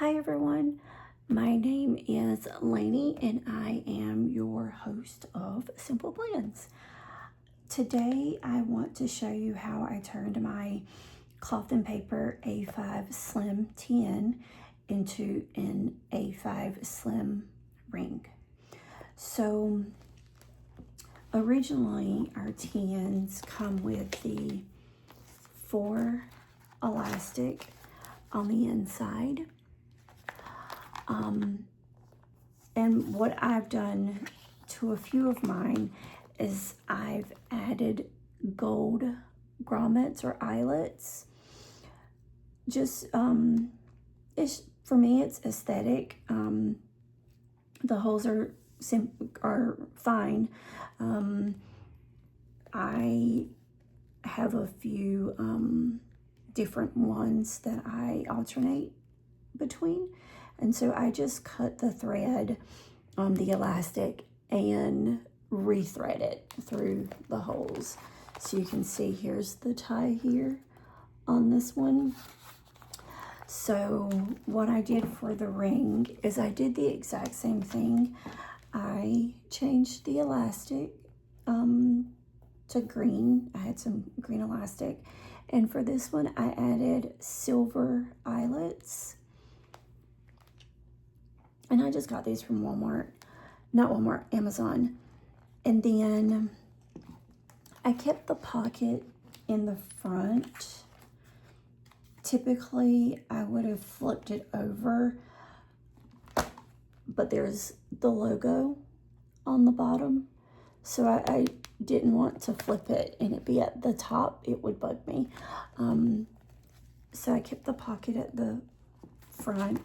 Hi everyone, my name is Lainey and I am your host of Simple Plans. Today I want to show you how I turned my cloth and paper A5 Slim TN into an A5 Slim ring. So originally our TNs come with the 4 elastic on the inside. And what I've done to a few of mine is I've added gold grommets or eyelets. Just, for me, it's aesthetic. The holes are fine. I have a few different ones that I alternate between. And so I just cut the thread on the elastic and rethread it through the holes. So you can see here's the tie here on this one. So what I did for the ring is I did the exact same thing. I changed the elastic to green. I had some green elastic. And for this one, I added silver eyelets. And I just got these from Amazon. And then I kept the pocket in the front. Typically, I would have flipped it over, but there's the logo on the bottom. So I didn't want to flip it and it be at the top. It would bug me. So I kept the pocket at the front.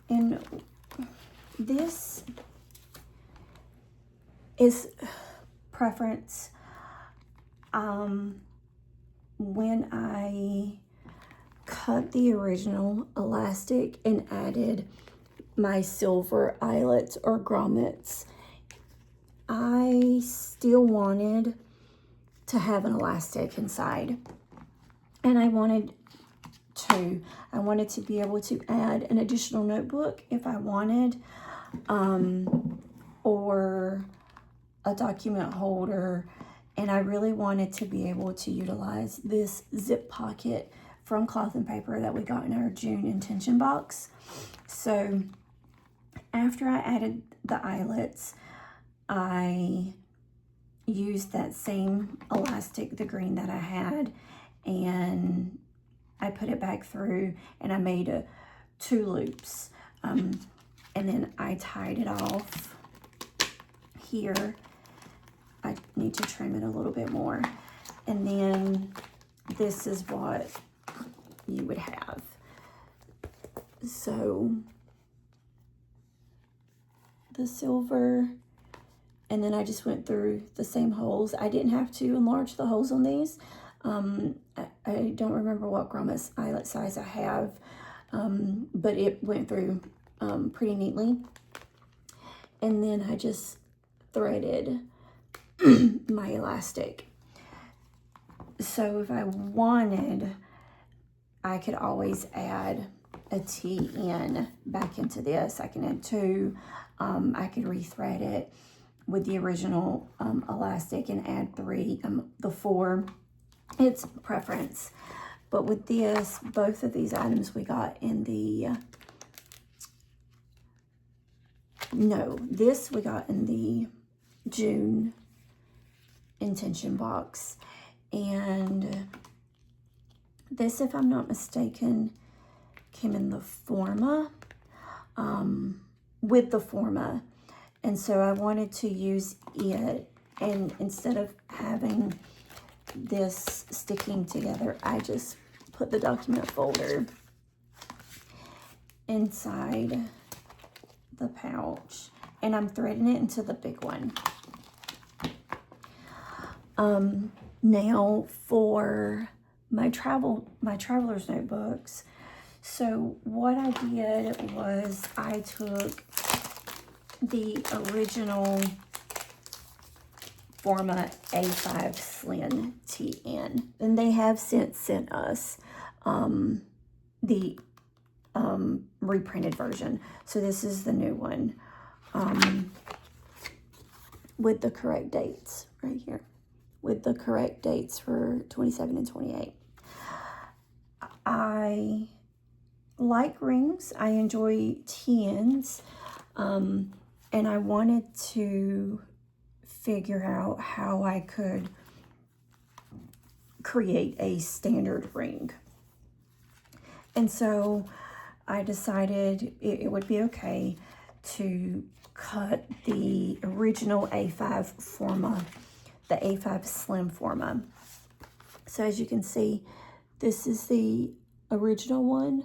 And this is preference. When I cut the original elastic and added my silver eyelets or grommets, I still wanted to have an elastic inside. And I wanted to be able to add an additional notebook if I wanted, or a document holder. And I really wanted to be able to utilize this zip pocket from Cloth and Paper that we got in our June intention box. So after I added the eyelets, I used that same elastic, the green that I had, and I put it back through and I made 2 loops. And then I tied it off here. I need to trim it a little bit more. And then this is what you would have. So the silver, and then I just went through the same holes. I didn't have to enlarge the holes on these. I don't remember what grommet eyelet size I have, but it went through pretty neatly. And then I just threaded my elastic. So if I wanted, I could always add a TN back into this. I can add 2. I could rethread it with the original elastic and add 3, the 4. It's preference. But with this, both of these items we got in the, this we got in the June intention box. And this, if I'm not mistaken, came in the Forma, with the Forma. And so I wanted to use it, and instead of having this sticking together, I just put the document folder inside the pouch, and I'm threading it into the big one. Now for my traveler's notebooks. So what I did was I took the original Forma A5 Slim TN, and they have since sent us the reprinted version. So this is the new one with the correct dates right here, with the correct dates for 27 and 28. I like rings. I enjoy 10s. And I wanted to figure out how I could create a standard ring. And so I decided it would be okay to cut the original A5 Forma, the A5 Slim Forma. So as you can see, this is the original one,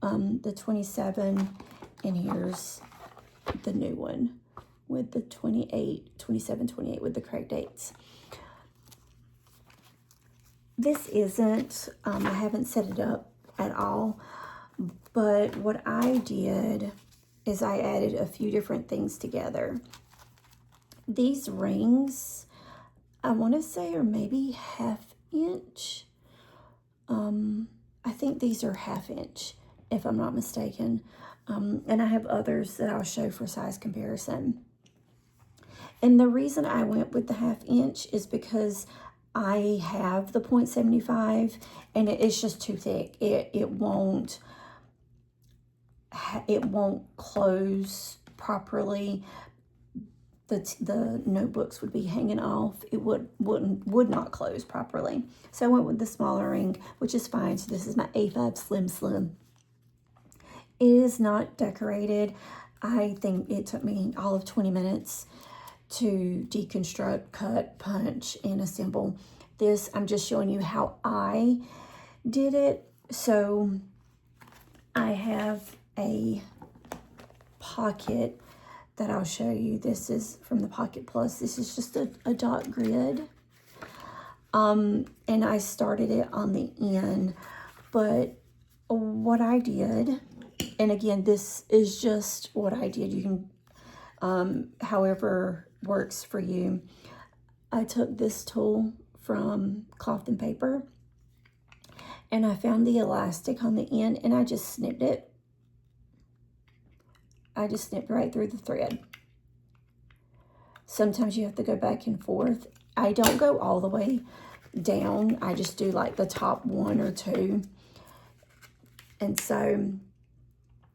the 27, and here's the new one with the 28, 27, 28 with the correct dates. This isn't, I haven't set it up at all, but what I did is I added a few different things together. These rings, I want to say are maybe 1/2 inch. I think these are 1/2 inch, if I'm not mistaken. And I have others that I'll show for size comparison. And the reason I went with the 1/2 inch is because I have the 0.75 and it's just too thick. It won't close properly. The notebooks would be hanging off. It would not close properly. So I went with the smaller ring, which is fine. So this is my A5 Slim. It is not decorated. I think it took me all of 20 minutes to deconstruct, cut, punch, and assemble this. I'm just showing you how I did it. So I have a pocket that I'll show you. This is from the Pocket Plus. This is just a dot grid. And I started it on the end, but what I did, and again, this is just what I did. You can, however works for you. I took this tool from Cloth and Paper, and I found the elastic on the end, and I just snipped it. I just snipped right through the thread. Sometimes you have to go back and forth. I don't go all the way down. I just do like the top 1 or 2. And so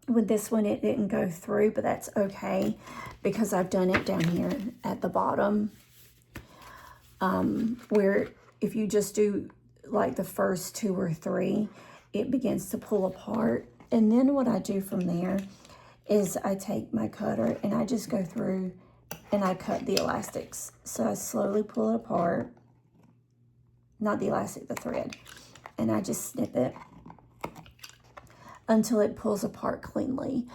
with this one, it didn't go through, but that's okay because I've done it down here at the bottom, where if you just do like the first 2 or 3, it begins to pull apart. And then what I do from there is I take my cutter and I just go through and I cut the elastics. So I slowly pull it apart, not the elastic, the thread, and I just snip it until it pulls apart cleanly.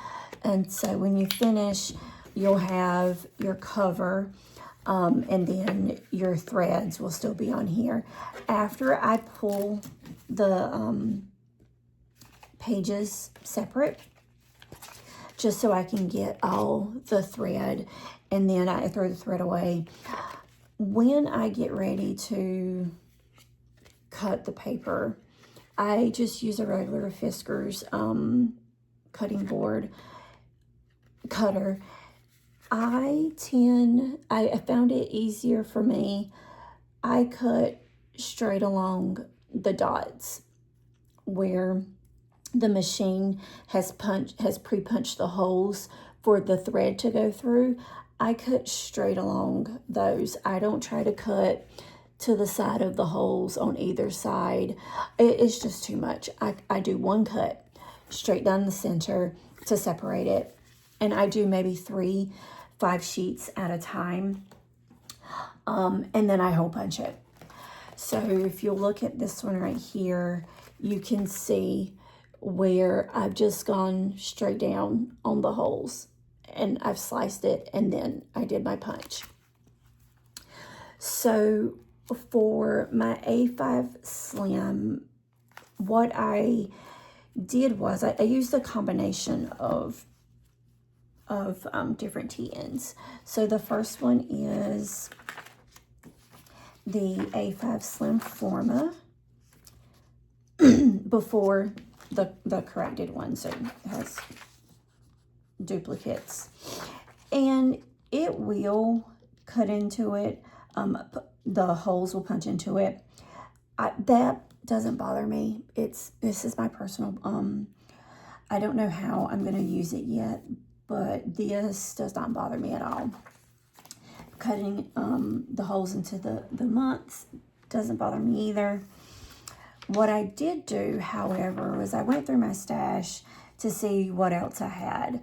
And so when you finish, you'll have your cover, and then your threads will still be on here. After I pull the pages separate, just so I can get all the thread, and then I throw the thread away. When I get ready to cut the paper, I just use a regular Fiskars cutting board cutter. I found it easier for me. I cut straight along the dots where the machine has pre-punched the holes for the thread to go through. I cut straight along those. I don't try to cut to the side of the holes on either side. It's just too much. I do one cut straight down the center to separate it. And I do maybe 3-5 sheets at a time. And then I hole punch it. So if you look at this one right here, you can see where I've just gone straight down on the holes and I've sliced it, and then I did my punch. So for my A5 Slim, what I did was I used a combination of different TNs. So the first one is the A5 Slim Forma. Before the corrected one, so it has duplicates. And it will cut into it. The holes will punch into it. That doesn't bother me. This is my personal, I don't know how I'm going to use it yet, but this does not bother me at all. Cutting the holes into the months doesn't bother me either. What I did do, however, was I went through my stash to see what else I had.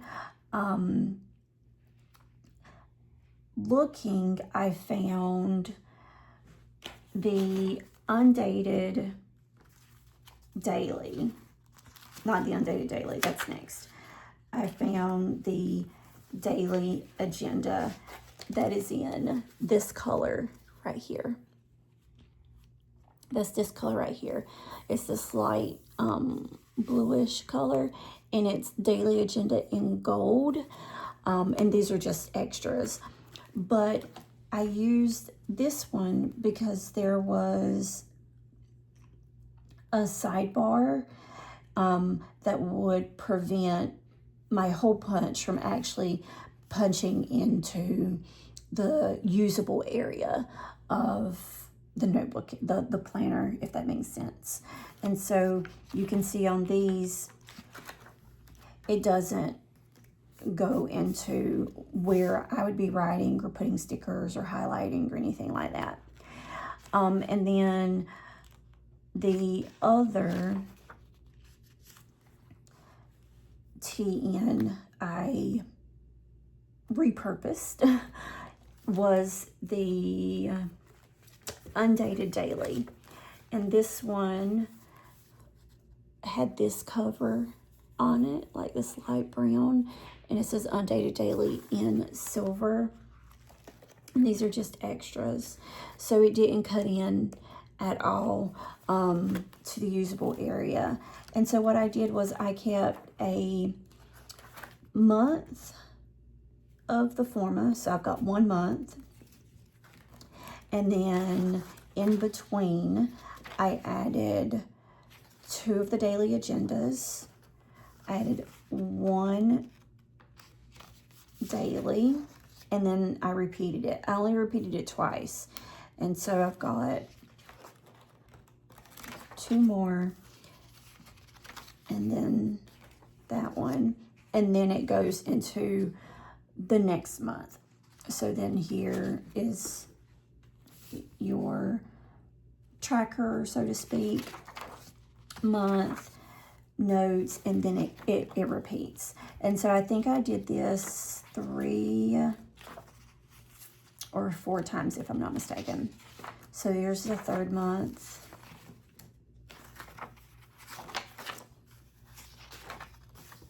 Looking, I found the Undated Daily. Not the Undated Daily, that's next. I found the Daily Agenda that is in this color right here. That's this color right here. It's this light bluish color, and it's Daily Agenda in gold. And these are just extras. But I used this one because there was a sidebar that would prevent my hole punch from actually punching into the usable area of the notebook, the planner, if that makes sense. And so you can see on these, it doesn't go into where I would be writing or putting stickers or highlighting or anything like that. And then the other TN I repurposed was the Undated Daily. And this one had this cover on it, like this light brown, and it says Undated Daily in silver. And these are just extras, so it didn't cut in at all to the usable area. And so what I did was I kept a month of the Forma, so I've got 1 month, and then in between I added 2 of the daily agendas. I added 1 daily, and then I repeated it. I only repeated it twice, and so I've got 2 more, and then that one, and then it goes into the next month. So then here is your tracker, so to speak, month, notes, and then it repeats. And so I think I did this 3 or 4 times, if I'm not mistaken. So here's the 3rd month.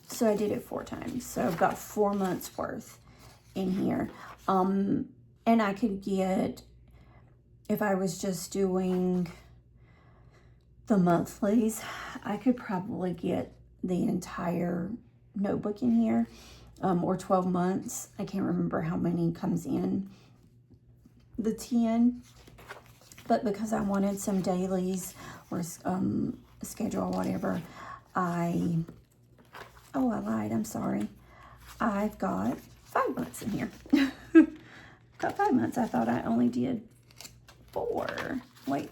So I did it 4 times. So I've got 4 months worth in here. And I could get, if I was just doing the monthlies, I could probably get the entire notebook in here, or 12 months. I can't remember how many comes in the 10, but because I wanted some dailies or schedule or whatever, I lied, I'm sorry. I've got 5 months in here. Got 5 months. I thought I only did 4. Wait,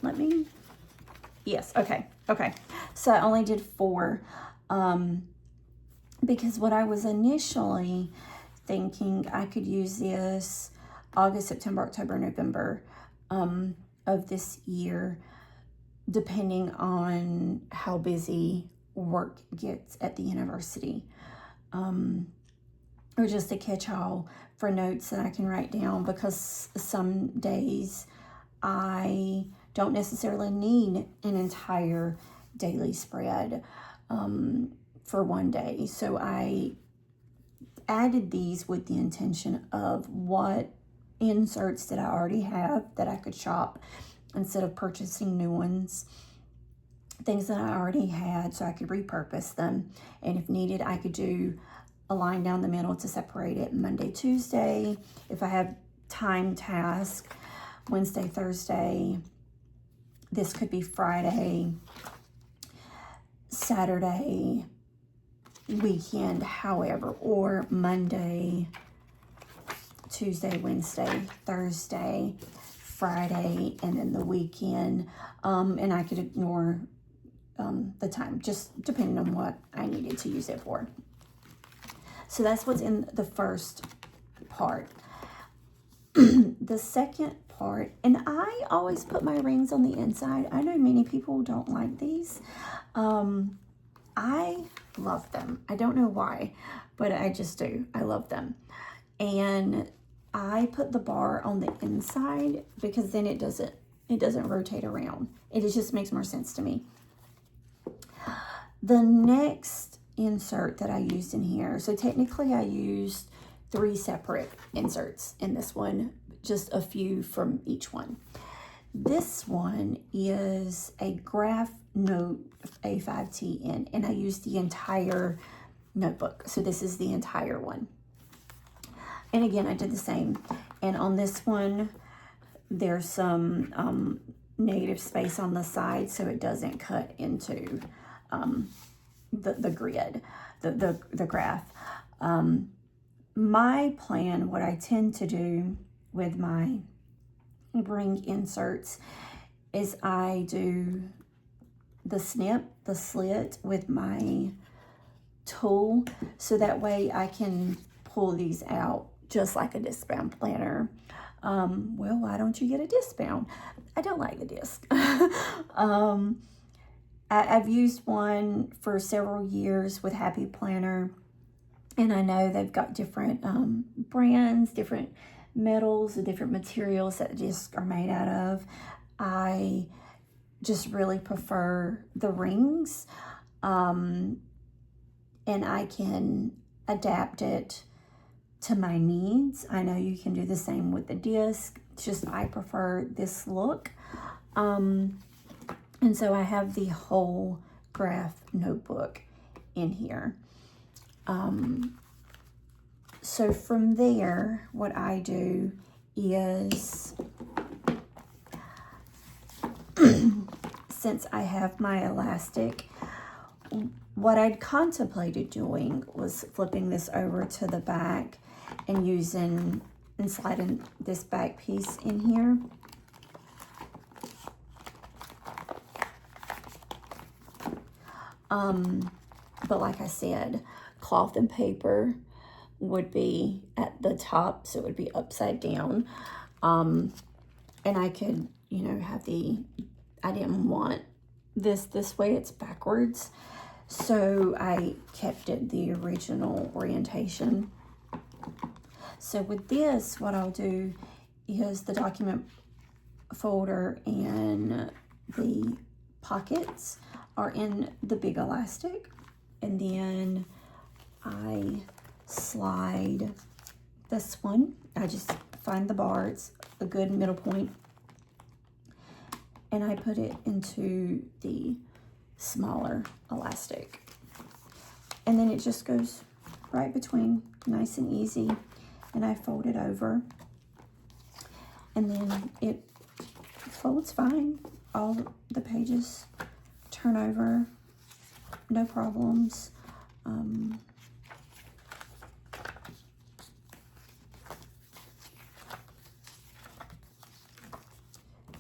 yes, okay. So I only did 4, because what I was initially thinking, I could use this August, September, October, November of this year, depending on how busy work gets at the university, or just a catch-all for notes that I can write down, because some days I don't necessarily need an entire daily spread for one day. So I added these with the intention of what inserts that I already have that I could shop instead of purchasing new ones. Things that I already had, so I could repurpose them, and if needed I could do a line down the middle to separate it. Monday, Tuesday, if I have time task, Wednesday, Thursday, this could be Friday. Saturday, weekend, however, or Monday, Tuesday, Wednesday, Thursday, Friday, and then the weekend. And I could ignore the time, just depending on what I needed to use it for. So that's what's in the first part. The second part, and I always put my rings on the inside. I know many people don't like these. I love them. I don't know why, but I just do. I love them. And I put the bar on the inside because then it doesn't rotate around. It just makes more sense to me. The next insert that I used in here, so technically I used 3 separate inserts in this one, just a few from each one. This one is a graph note A5TN, and I used the entire notebook. So this is the entire one. And again, I did the same. And on this one, there's some negative space on the side so it doesn't cut into the grid, the graph. My plan, what I tend to do with my ring inserts is I do the slit with my tool, so that way I can pull these out just like a disc bound planner. Well, why don't you get a disc bound? I don't like the disc. I've used one for several years with Happy Planner, and I know they've got different brands, different metals, and different materials that discs are made out of. I just really prefer the rings, and I can adapt it to my needs. I know you can do the same with the disc. It's just I prefer this look. And so I have the whole graph notebook in here. So from there, what I do is, since I have my elastic, what I'd contemplated doing was flipping this over to the back and using and sliding this back piece in here. But like I said, cloth and paper would be at the top, so it would be upside down. And I could, have I didn't want this way, it's backwards. So I kept it the original orientation. So with this, what I'll do is the document folder and the pockets are in the big elastic, and then I slide this one. I just find the bar, it's a good middle point, and I put it into the smaller elastic, and then it just goes right between, nice and easy, and I fold it over, and then it folds fine. All the pages turn over, no problems.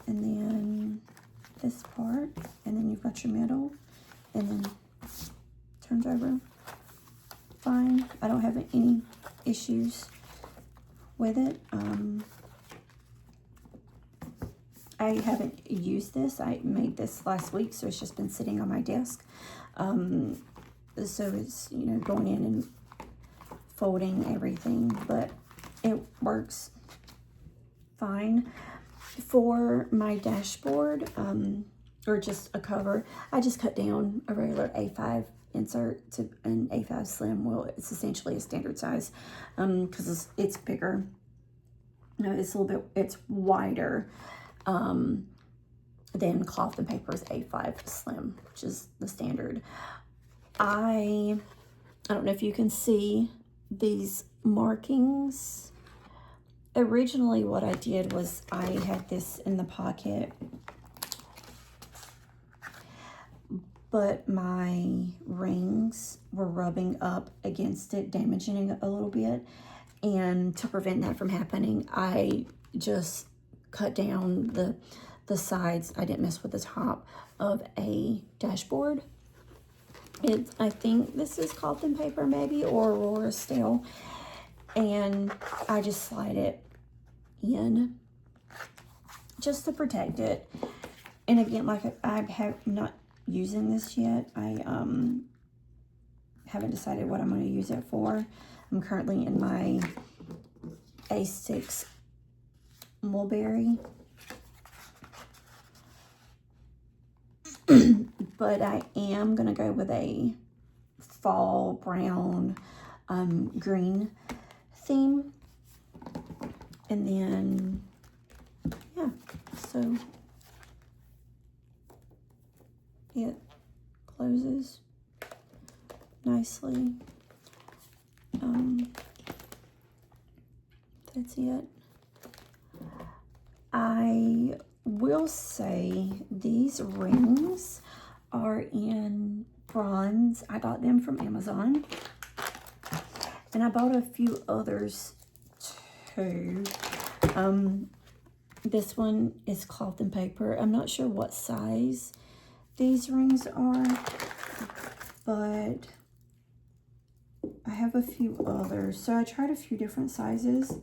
And then this part, and then you've got your middle, and then turns over fine. I don't have any issues with it. I haven't used this. I made this last week, so it's just been sitting on my desk. So it's, going in and folding everything, but it works fine. For my dashboard, or just a cover, I just cut down a regular A5 insert to an A5 Slim. Well, it's essentially a standard size, because it's bigger. It's a little bit, it's wider than cloth and paper's A5 Slim, which is the standard. I don't know if you can see these markings. Originally what I did was I had this in the pocket, but my rings were rubbing up against it, damaging it a little bit. And to prevent that from happening, I just cut down the sides. I didn't mess with the top of a dashboard. I think this is Cloth & Paper maybe, or Aurora Steel. And I just slide it in just to protect it. And again, like I have not using this yet. I haven't decided what I'm going to use it for. I'm currently in my A6 Mulberry. But I am going to go with a fall brown green theme. And then, yeah, so it closes nicely. That's it. I will say these rings are in bronze. I got them from Amazon. And I bought a few others too. This one is Cloth & Paper. I'm not sure what size these rings are, but I have a few others. So I tried a few different sizes.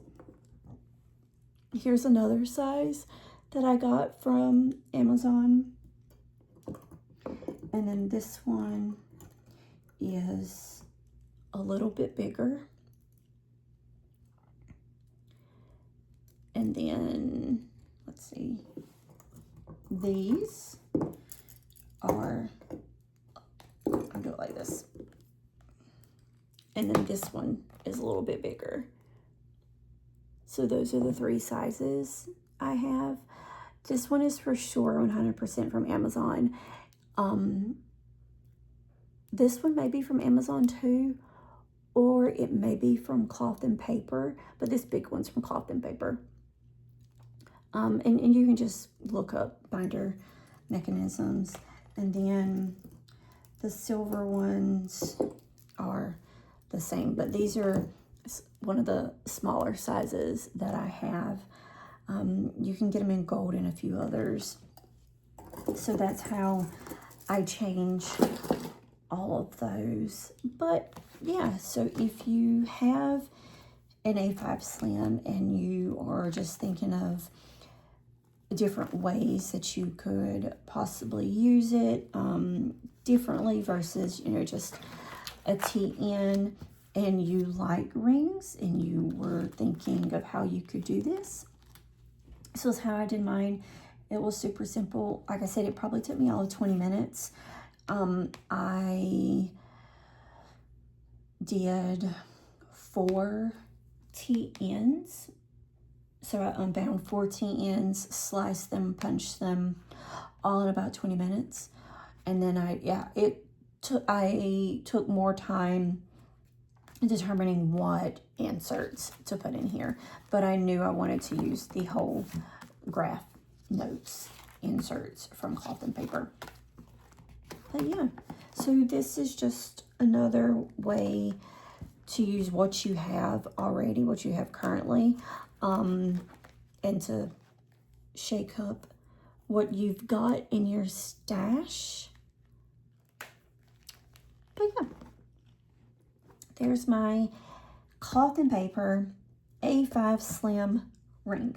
Here's another size that I got from Amazon. And then this one is a little bit bigger. And then, let's see, these are, I'll do it like this. And then this one is a little bit bigger. So those are the 3 sizes I have. This one is for sure 100% from Amazon. This one may be from Amazon too, or it may be from Cloth & Paper, but this big one's from Cloth & Paper. And you can just look up binder mechanisms. And then the silver ones are the same, but these are one of the smaller sizes that I have. You can get them in gold and a few others. So that's how I change all of those. But yeah, so if you have an A5 Slim and you are just thinking of different ways that you could possibly use it differently versus, you know, just a TN, and you like rings and you were thinking of how you could do this. So that's how I did mine. It was super simple. Like I said, it probably took me all of 20 minutes. I did 4 TNs. So I unbound 4 TNs, sliced them, punched them, all in about 20 minutes. And then I took more time determining what inserts to put in here. But I knew I wanted to use the whole graph notes inserts from Cloth & Paper. But yeah, so this is just another way to use what you have already, what you have currently, and to shake up what you've got in your stash. But yeah, there's my Cloth & Paper A5 Slim ring.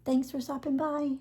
Thanks for stopping by.